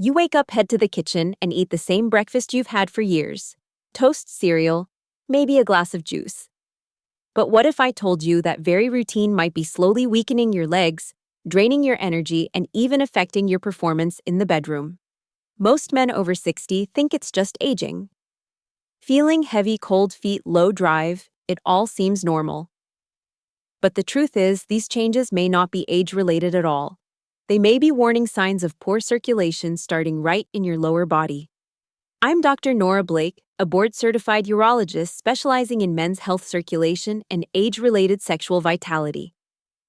You wake up, head to the kitchen, and eat the same breakfast you've had for years. Toast, cereal, maybe a glass of juice. But what if I told you that very routine might be slowly weakening your legs, draining your energy, and even affecting your performance in the bedroom? Most men over 60 think it's just aging. Feeling heavy, cold feet, low drive, it all seems normal. But the truth is, these changes may not be age-related at all. They may be warning signs of poor circulation starting right in your lower body. I'm Dr. Nora Blake, a board-certified urologist specializing in men's health, circulation, and age-related sexual vitality.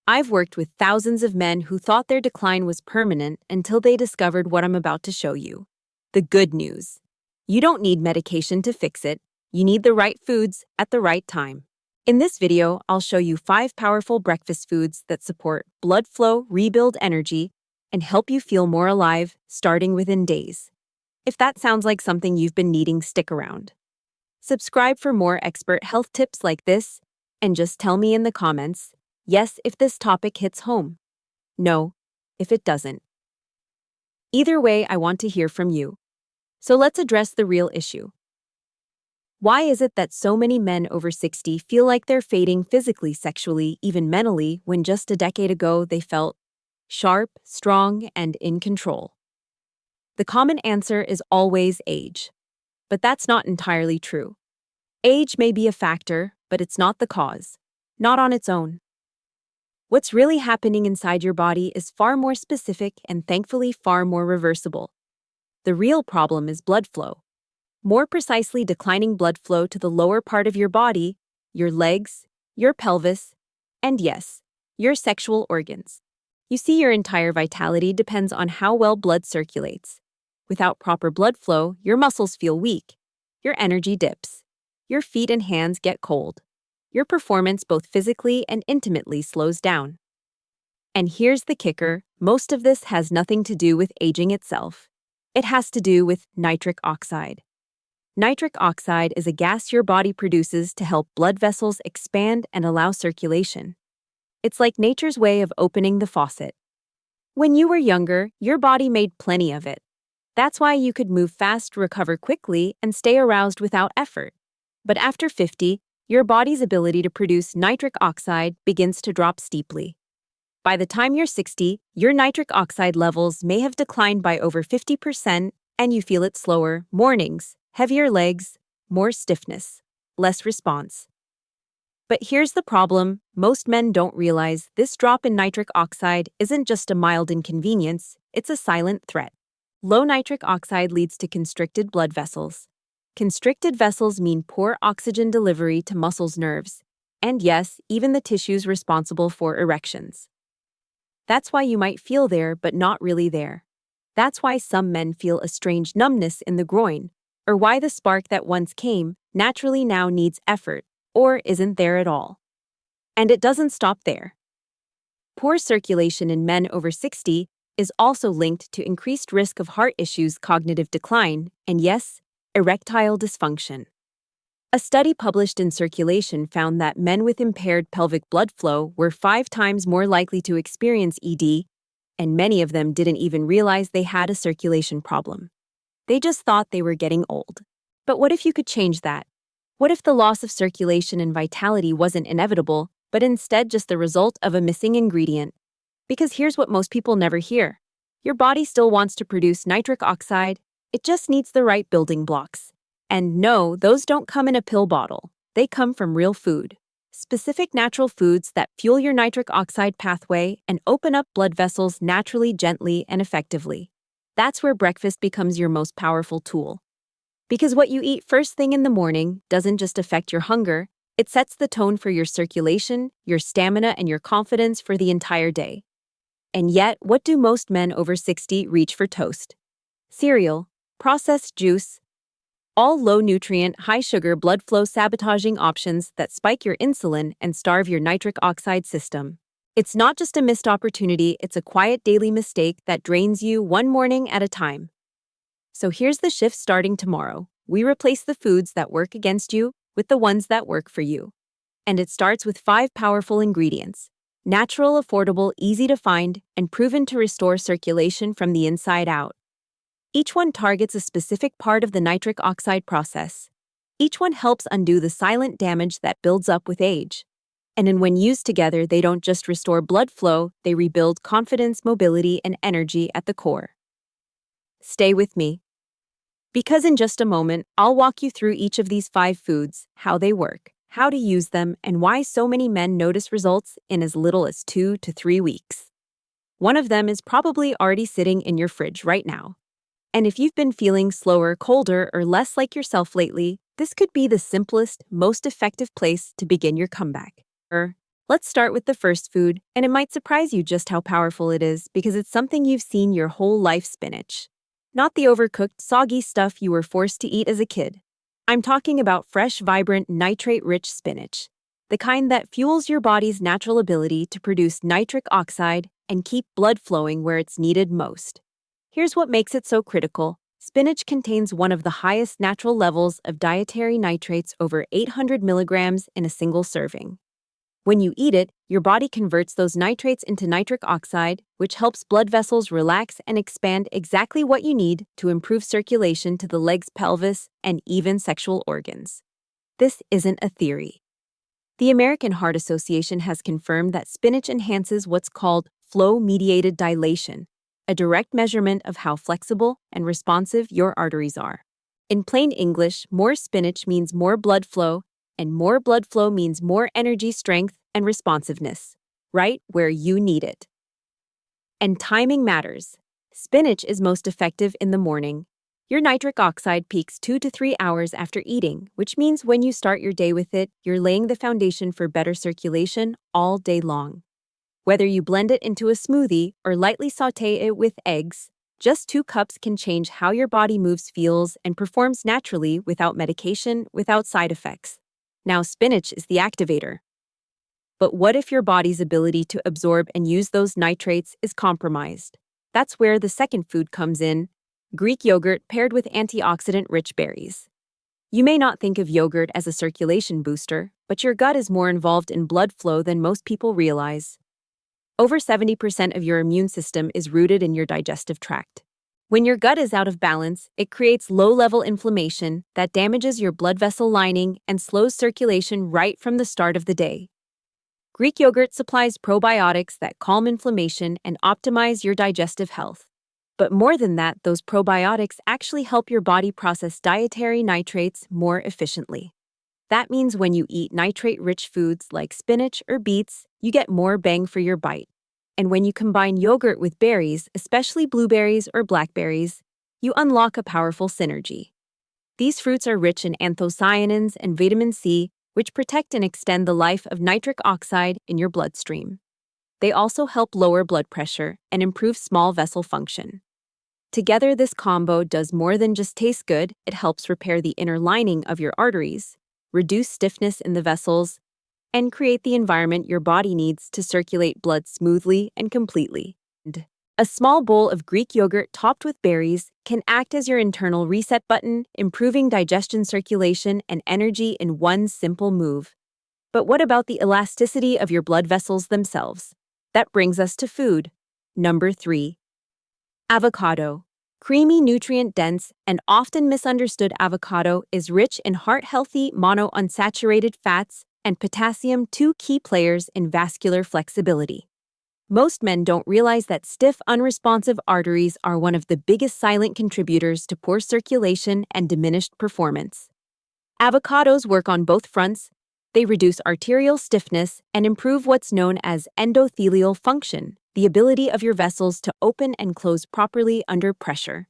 I've worked with thousands of men who thought their decline was permanent until they discovered what I'm about to show you. The good news. You don't need medication to fix it. You need the right foods at the right time. In this video, I'll show you 5 powerful breakfast foods that support blood flow, rebuild energy, and help you feel more alive, starting within days. If that sounds like something you've been needing, stick around. Subscribe for more expert health tips like this, and just tell me in the comments, yes, if this topic hits home. No, if it doesn't. Either way, I want to hear from you. So let's address the real issue. Why is it that so many men over 60 feel like they're fading physically, sexually, even mentally, when just a decade ago they felt sharp, strong, and in control? The common answer is always age. But that's not entirely true. Age may be a factor, but it's not the cause. Not on its own. What's really happening inside your body is far more specific and thankfully far more reversible. The real problem is blood flow. More precisely, declining blood flow to the lower part of your body, your legs, your pelvis, and yes, your sexual organs. You see, your entire vitality depends on how well blood circulates. Without proper blood flow, your muscles feel weak, your energy dips, your feet and hands get cold, your performance both physically and intimately slows down. And here's the kicker, most of this has nothing to do with aging itself. It has to do with nitric oxide. Nitric oxide is a gas your body produces to help blood vessels expand and allow circulation. It's like nature's way of opening the faucet. When you were younger, your body made plenty of it. That's why you could move fast, recover quickly, and stay aroused without effort. But after 50, your body's ability to produce nitric oxide begins to drop steeply. By the time you're 60, your nitric oxide levels may have declined by over 50%, and you feel it slower, mornings, heavier legs, more stiffness, less response. But here's the problem, most men don't realize this drop in nitric oxide isn't just a mild inconvenience, it's a silent threat. Low nitric oxide leads to constricted blood vessels. Constricted vessels mean poor oxygen delivery to muscles, nerves, and yes, even the tissues responsible for erections. That's why you might feel there but not really there. That's why some men feel a strange numbness in the groin, or why the spark that once came naturally now needs effort, or isn't there at all. And it doesn't stop there. Poor circulation in men over 60 is also linked to increased risk of heart issues, cognitive decline, and yes, erectile dysfunction. A study published in Circulation found that men with impaired pelvic blood flow were 5 times more likely to experience ED, and many of them didn't even realize they had a circulation problem. They just thought they were getting old. But what if you could change that? What if the loss of circulation and vitality wasn't inevitable, but instead just the result of a missing ingredient? Because here's what most people never hear. Your body still wants to produce nitric oxide, it just needs the right building blocks. And no, those don't come in a pill bottle. They come from real food. Specific natural foods that fuel your nitric oxide pathway and open up blood vessels naturally, gently, and effectively. That's where breakfast becomes your most powerful tool. Because what you eat first thing in the morning doesn't just affect your hunger, it sets the tone for your circulation, your stamina, and your confidence for the entire day. And yet, what do most men over 60 reach for? Toast, cereal, processed juice, all low-nutrient, high-sugar, blood flow sabotaging options that spike your insulin and starve your nitric oxide system. It's not just a missed opportunity, it's a quiet daily mistake that drains you one morning at a time. So here's the shift starting tomorrow. We replace the foods that work against you with the ones that work for you. And it starts with 5 powerful ingredients. Natural, affordable, easy to find, and proven to restore circulation from the inside out. Each one targets a specific part of the nitric oxide process. Each one helps undo the silent damage that builds up with age. And then when used together, they don't just restore blood flow, they rebuild confidence, mobility, and energy at the core. Stay with me, because in just a moment, I'll walk you through each of these 5 foods, how they work, how to use them, and why so many men notice results in as little as 2 to 3 weeks. One of them is probably already sitting in your fridge right now. And if you've been feeling slower, colder, or less like yourself lately, this could be the simplest, most effective place to begin your comeback. Let's start with the first food, and it might surprise you just how powerful it is because it's something you've seen your whole life: spinach. Not the overcooked, soggy stuff you were forced to eat as a kid. I'm talking about fresh, vibrant, nitrate-rich spinach, the kind that fuels your body's natural ability to produce nitric oxide and keep blood flowing where it's needed most. Here's what makes it so critical. Spinach contains one of the highest natural levels of dietary nitrates, over 800 milligrams in a single serving. When you eat it, your body converts those nitrates into nitric oxide, which helps blood vessels relax and expand, exactly what you need to improve circulation to the legs, pelvis, and even sexual organs. This isn't a theory. The American Heart Association has confirmed that spinach enhances what's called flow-mediated dilation, a direct measurement of how flexible and responsive your arteries are. In plain English, more spinach means more blood flow, and more blood flow means more energy, strength, and responsiveness, right where you need it. And timing matters. Spinach is most effective in the morning. Your nitric oxide peaks 2 to 3 hours after eating, which means when you start your day with it, you're laying the foundation for better circulation all day long. Whether you blend it into a smoothie or lightly sauté it with eggs, just 2 cups can change how your body moves, feels, and performs naturally without medication, without side effects. Now, spinach is the activator. But what if your body's ability to absorb and use those nitrates is compromised? That's where the second food comes in: Greek yogurt paired with antioxidant-rich berries. You may not think of yogurt as a circulation booster, but your gut is more involved in blood flow than most people realize. Over 70% of your immune system is rooted in your digestive tract. When your gut is out of balance, it creates low-level inflammation that damages your blood vessel lining and slows circulation right from the start of the day. Greek yogurt supplies probiotics that calm inflammation and optimize your digestive health. But more than that, those probiotics actually help your body process dietary nitrates more efficiently. That means when you eat nitrate-rich foods like spinach or beets, you get more bang for your bite. And when you combine yogurt with berries, especially blueberries or blackberries, you unlock a powerful synergy. These fruits are rich in anthocyanins and vitamin C, which protect and extend the life of nitric oxide in your bloodstream. They also help lower blood pressure and improve small vessel function. Together, this combo does more than just taste good. It helps repair the inner lining of your arteries, reduce stiffness in the vessels, and create the environment your body needs to circulate blood smoothly and completely. A small bowl of Greek yogurt topped with berries can act as your internal reset button, improving digestion, circulation, and energy in one simple move. But what about the elasticity of your blood vessels themselves? That brings us to food. Number 3. Avocado. Creamy, nutrient-dense, and often misunderstood, avocado is rich in heart-healthy monounsaturated fats and potassium, 2 key players in vascular flexibility. Most men don't realize that stiff, unresponsive arteries are one of the biggest silent contributors to poor circulation and diminished performance. Avocados work on both fronts. They reduce arterial stiffness and improve what's known as endothelial function, the ability of your vessels to open and close properly under pressure.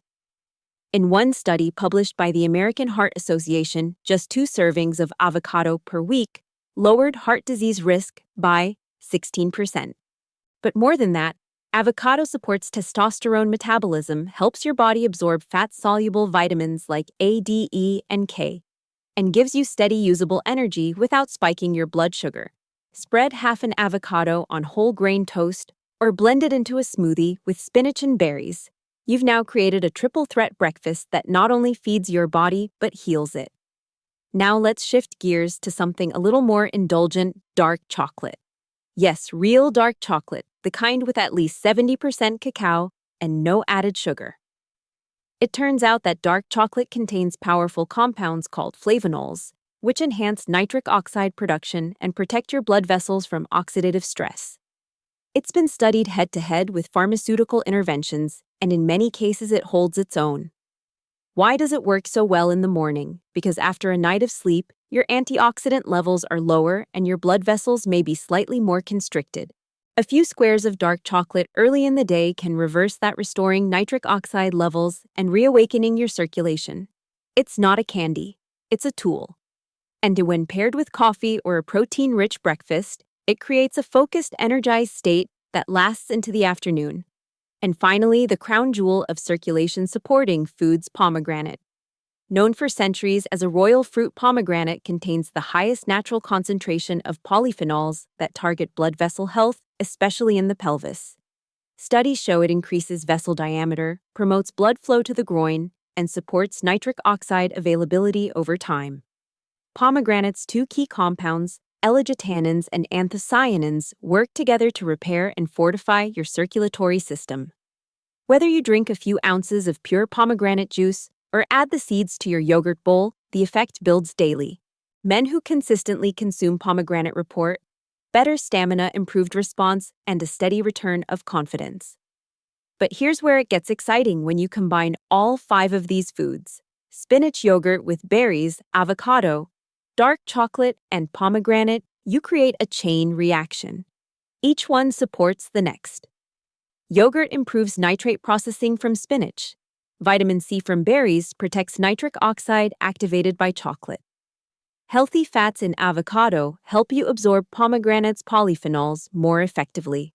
In one study published by the American Heart Association, just 2 servings of avocado per week lowered heart disease risk by 16%. But more than that, avocado supports testosterone metabolism, helps your body absorb fat-soluble vitamins like A, D, E, and K, and gives you steady, usable energy without spiking your blood sugar. Spread half an avocado on whole grain toast or blend it into a smoothie with spinach and berries. You've now created a triple threat breakfast that not only feeds your body but heals it. Now let's shift gears to something a little more indulgent: dark chocolate. Yes, real dark chocolate, the kind with at least 70% cacao and no added sugar. It turns out that dark chocolate contains powerful compounds called flavonols, which enhance nitric oxide production and protect your blood vessels from oxidative stress. It's been studied head-to-head with pharmaceutical interventions, and in many cases it holds its own. Why does it work so well in the morning? Because after a night of sleep, your antioxidant levels are lower and your blood vessels may be slightly more constricted. A few squares of dark chocolate early in the day can reverse that, restoring nitric oxide levels and reawakening your circulation. It's not a candy, it's a tool. And when paired with coffee or a protein-rich breakfast, it creates a focused, energized state that lasts into the afternoon. And finally, the crown jewel of circulation-supporting foods, pomegranate. Known for centuries as a royal fruit, pomegranate contains the highest natural concentration of polyphenols that target blood vessel health, especially in the pelvis. Studies show it increases vessel diameter, promotes blood flow to the groin, and supports nitric oxide availability over time. Pomegranate's two key compounds, L-glutathanins and anthocyanins, work together to repair and fortify your circulatory system. Whether you drink a few ounces of pure pomegranate juice or add the seeds to your yogurt bowl, the effect builds daily. Men who consistently consume pomegranate report better stamina, improved response, and a steady return of confidence. But here's where it gets exciting when you combine all 5 of these foods: spinach yogurt with berries, avocado, dark chocolate, and pomegranate. You create a chain reaction. Each one supports the next. Yogurt improves nitrate processing from spinach. Vitamin C from berries protects nitric oxide activated by chocolate. Healthy fats in avocado help you absorb pomegranate's polyphenols more effectively.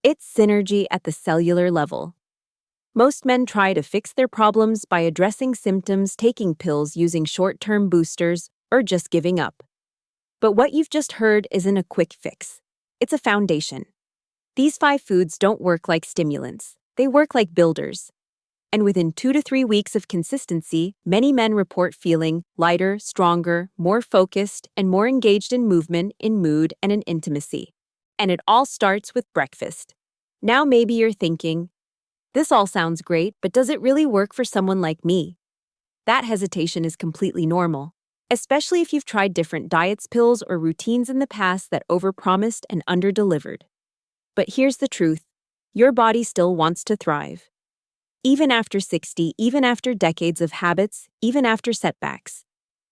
It's synergy at the cellular level. Most men try to fix their problems by addressing symptoms, taking pills, using short-term boosters, or just giving up. But what you've just heard isn't a quick fix. It's a foundation. These 5 foods don't work like stimulants. They work like builders. And within 2 to 3 weeks of consistency, many men report feeling lighter, stronger, more focused, and more engaged in movement, in mood, and in intimacy. And it all starts with breakfast. Now maybe you're thinking, this all sounds great, but does it really work for someone like me? That hesitation is completely normal, especially if you've tried different diets, pills, or routines in the past that overpromised and underdelivered. But here's the truth: your body still wants to thrive. Even after 60, even after decades of habits, even after setbacks,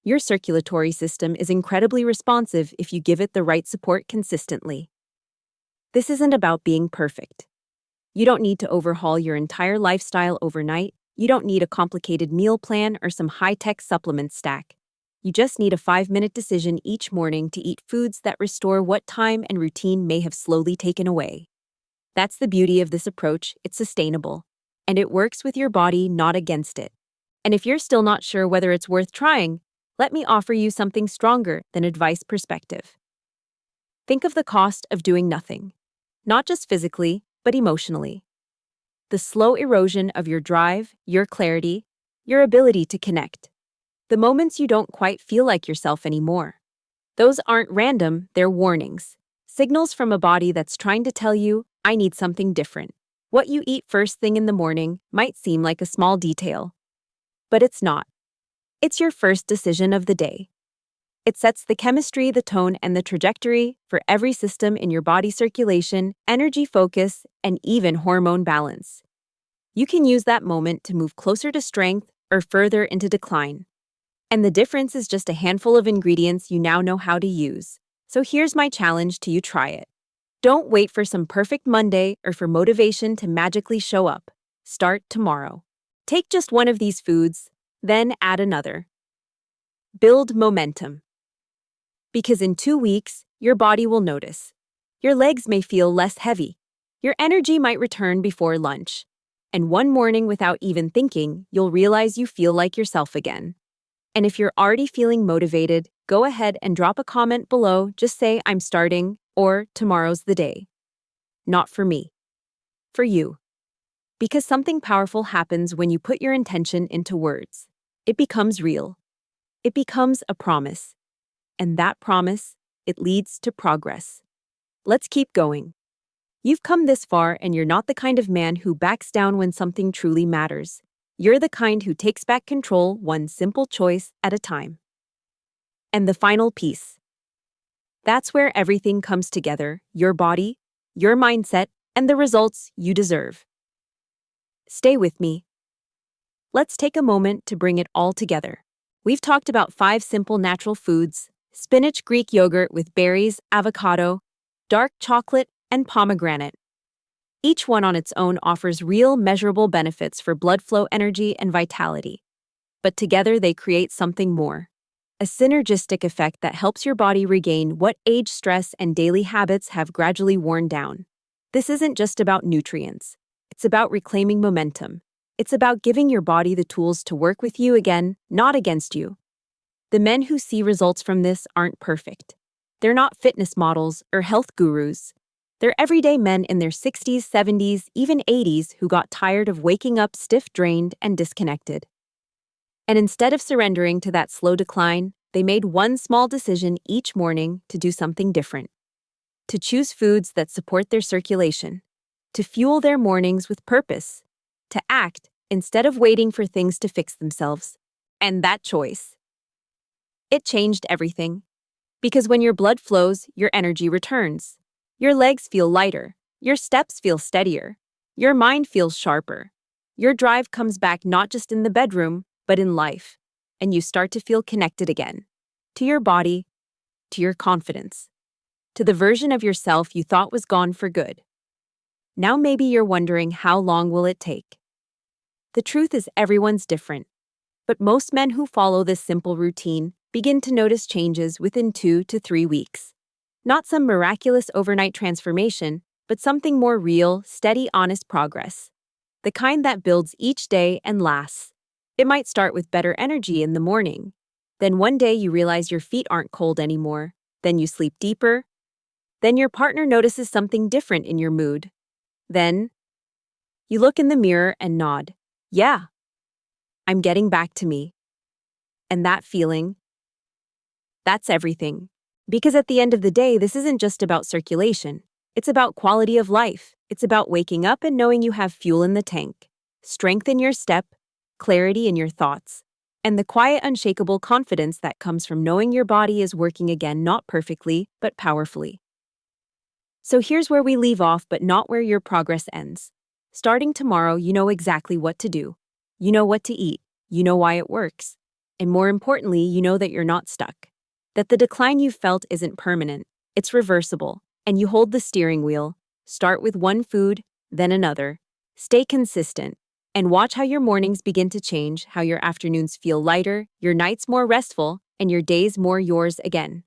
your circulatory system is incredibly responsive if you give it the right support consistently. This isn't about being perfect. You don't need to overhaul your entire lifestyle overnight. You don't need a complicated meal plan or some high-tech supplement stack. You just need a 5-minute decision each morning to eat foods that restore what time and routine may have slowly taken away. That's the beauty of this approach. It's sustainable. And it works with your body, not against it. And if you're still not sure whether it's worth trying, let me offer you something stronger than advice perspective. Think of the cost of doing nothing, not just physically, but emotionally. The slow erosion of your drive, your clarity, your ability to connect. The moments you don't quite feel like yourself anymore. Those aren't random, they're warnings. Signals from a body that's trying to tell you, I need something different. What you eat first thing in the morning might seem like a small detail, but it's not. It's your first decision of the day. It sets the chemistry, the tone, and the trajectory for every system in your body: circulation, energy, focus, and even hormone balance. You can use that moment to move closer to strength or further into decline. And the difference is just a handful of ingredients you now know how to use. So here's my challenge to you: try it. Don't wait for some perfect Monday or for motivation to magically show up. Start tomorrow. Take just one of these foods, then add another. Build momentum. Because in 2 weeks, your body will notice. Your legs may feel less heavy. Your energy might return before lunch. And one morning, without even thinking, you'll realize you feel like yourself again. And if you're already feeling motivated, go ahead and drop a comment below. Just say, I'm starting, or tomorrow's the day. Not for me. For you. Because something powerful happens when you put your intention into words. It becomes real. It becomes a promise. And that promise, it leads to progress. Let's keep going. You've come this far, and you're not the kind of man who backs down when something truly matters. You're the kind who takes back control one simple choice at a time. And the final piece. That's where everything comes together: your body, your mindset, and the results you deserve. Stay with me. Let's take a moment to bring it all together. We've talked about 5 simple natural foods: spinach Greek yogurt with berries, avocado, dark chocolate, and pomegranate. Each one on its own offers real, measurable benefits for blood flow, energy, and vitality. But together they create something more: a synergistic effect that helps your body regain what age, stress, and daily habits have gradually worn down. This isn't just about nutrients. It's about reclaiming momentum. It's about giving your body the tools to work with you again, not against you. The men who see results from this aren't perfect. They're not fitness models or health gurus. They're everyday men in their 60s, 70s, even 80s who got tired of waking up stiff, drained, and disconnected. And instead of surrendering to that slow decline, they made one small decision each morning to do something different. To choose foods that support their circulation. To fuel their mornings with purpose. To act instead of waiting for things to fix themselves. And that choice, it changed everything. Because when your blood flows, your energy returns. Your legs feel lighter. Your steps feel steadier. Your mind feels sharper. Your drive comes back not just in the bedroom, but in life. And you start to feel connected again. To your body, to your confidence, to the version of yourself you thought was gone for good. Now maybe you're wondering, how long will it take? The truth is, everyone's different. But most men who follow this simple routine begin to notice changes within 2 to 3 weeks. Not some miraculous overnight transformation, but something more real, steady, honest progress. The kind that builds each day and lasts. It might start with better energy in the morning. Then one day you realize your feet aren't cold anymore. Then you sleep deeper. Then your partner notices something different in your mood. Then you look in the mirror and nod. Yeah, I'm getting back to me. And that feeling, that's everything. Because at the end of the day, this isn't just about circulation. It's about quality of life. It's about waking up and knowing you have fuel in the tank, strength in your step, clarity in your thoughts, and the quiet, unshakable confidence that comes from knowing your body is working again, not perfectly, but powerfully. So here's where we leave off, but not where your progress ends. Starting tomorrow, you know exactly what to do. You know what to eat. You know why it works. And more importantly, you know that you're not stuck. That the decline you've felt isn't permanent. It's reversible. And you hold the steering wheel. Start with one food, then another. Stay consistent. And watch how your mornings begin to change, how your afternoons feel lighter, your nights more restful, and your days more yours again.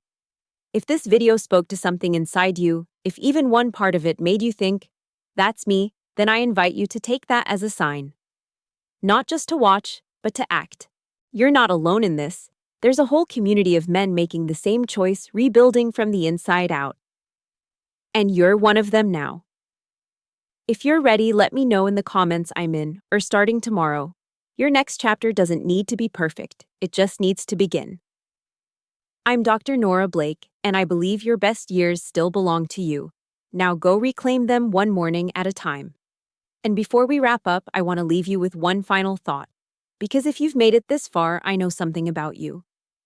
If this video spoke to something inside you, if even one part of it made you think, "That's me," then I invite you to take that as a sign. Not just to watch, but to act. You're not alone in this. There's a whole community of men making the same choice, rebuilding from the inside out. And you're one of them now. If you're ready, let me know in the comments. I'm in, or starting tomorrow. Your next chapter doesn't need to be perfect. It just needs to begin. I'm Dr. Nora Blake, and I believe your best years still belong to you. Now go reclaim them one morning at a time. And before we wrap up, I want to leave you with one final thought. Because if you've made it this far, I know something about you.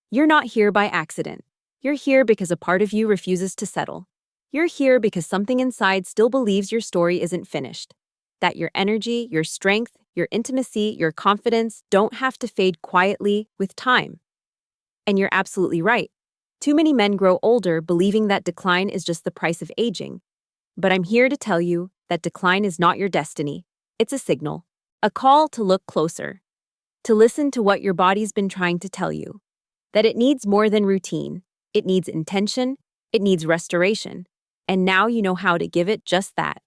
You're not here by accident. You're here because a part of you refuses to settle. You're here because something inside still believes your story isn't finished. That your energy, your strength, your intimacy, your confidence don't have to fade quietly with time. And you're absolutely right. Too many men grow older believing that decline is just the price of aging. But I'm here to tell you that decline is not your destiny. It's a signal, a call to look closer, to listen to what your body's been trying to tell you. That it needs more than routine. It needs intention. It needs restoration. And now you know how to give it just that.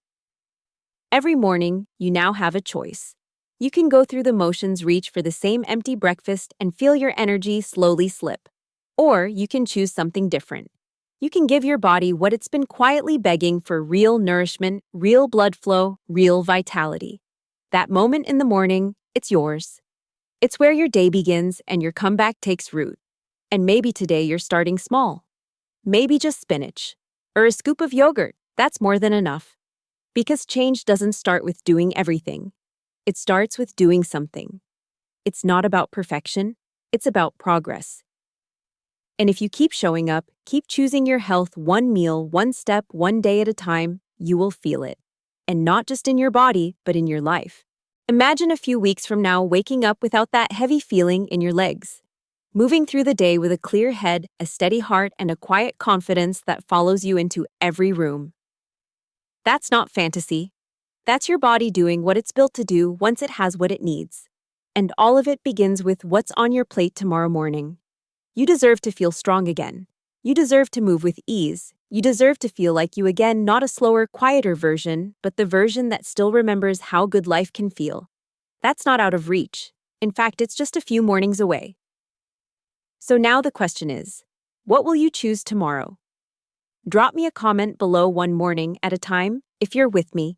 Every morning, you now have a choice. You can go through the motions, reach for the same empty breakfast, and feel your energy slowly slip. Or you can choose something different. You can give your body what it's been quietly begging for: real nourishment, real blood flow, real vitality. That moment in the morning, it's yours. It's where your day begins and your comeback takes root. And maybe today you're starting small. Maybe just spinach. Or a scoop of yogurt. That's more than enough. Because change doesn't start with doing everything. It starts with doing something. It's not about perfection, it's about progress. And if you keep showing up, keep choosing your health one meal, one step, one day at a time, you will feel it. And not just in your body, but in your life. Imagine a few weeks from now waking up without that heavy feeling in your legs. Moving through the day with a clear head, a steady heart, and a quiet confidence that follows you into every room. That's not fantasy. That's your body doing what it's built to do once it has what it needs. And all of it begins with what's on your plate tomorrow morning. You deserve to feel strong again. You deserve to move with ease. You deserve to feel like you again, not a slower, quieter version, but the version that still remembers how good life can feel. That's not out of reach. In fact, it's just a few mornings away. So now the question is, what will you choose tomorrow? Drop me a comment below one morning at a time if you're with me.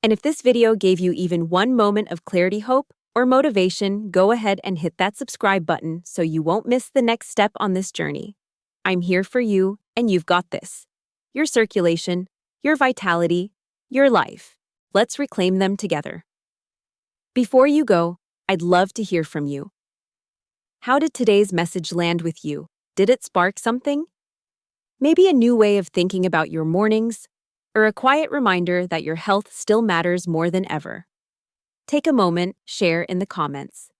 And if this video gave you even one moment of clarity, hope, or motivation, go ahead and hit that subscribe button so you won't miss the next step on this journey. I'm here for you, and you've got this. Your circulation, your vitality, your life. Let's reclaim them together. Before you go, I'd love to hear from you. How did today's message land with you? Did it spark something? Maybe a new way of thinking about your mornings, or a quiet reminder that your health still matters more than ever. Take a moment, share in the comments.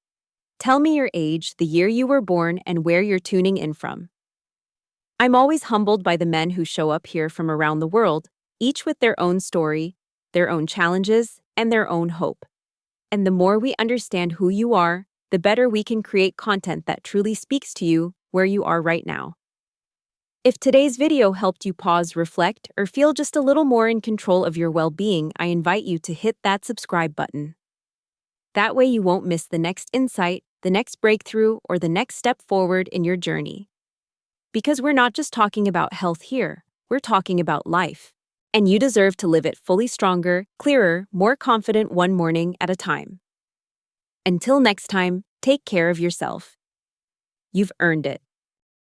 Tell me your age, the year you were born, and where you're tuning in from. I'm always humbled by the men who show up here from around the world, each with their own story, their own challenges, and their own hope. And the more we understand who you are, the better we can create content that truly speaks to you where you are right now. If today's video helped you pause, reflect, or feel just a little more in control of your well-being, I invite you to hit that subscribe button. That way you won't miss the next insight, the next breakthrough, or the next step forward in your journey. Because we're not just talking about health here, we're talking about life. And you deserve to live it fully, stronger, clearer, more confident, one morning at a time. Until next time, take care of yourself. You've earned it.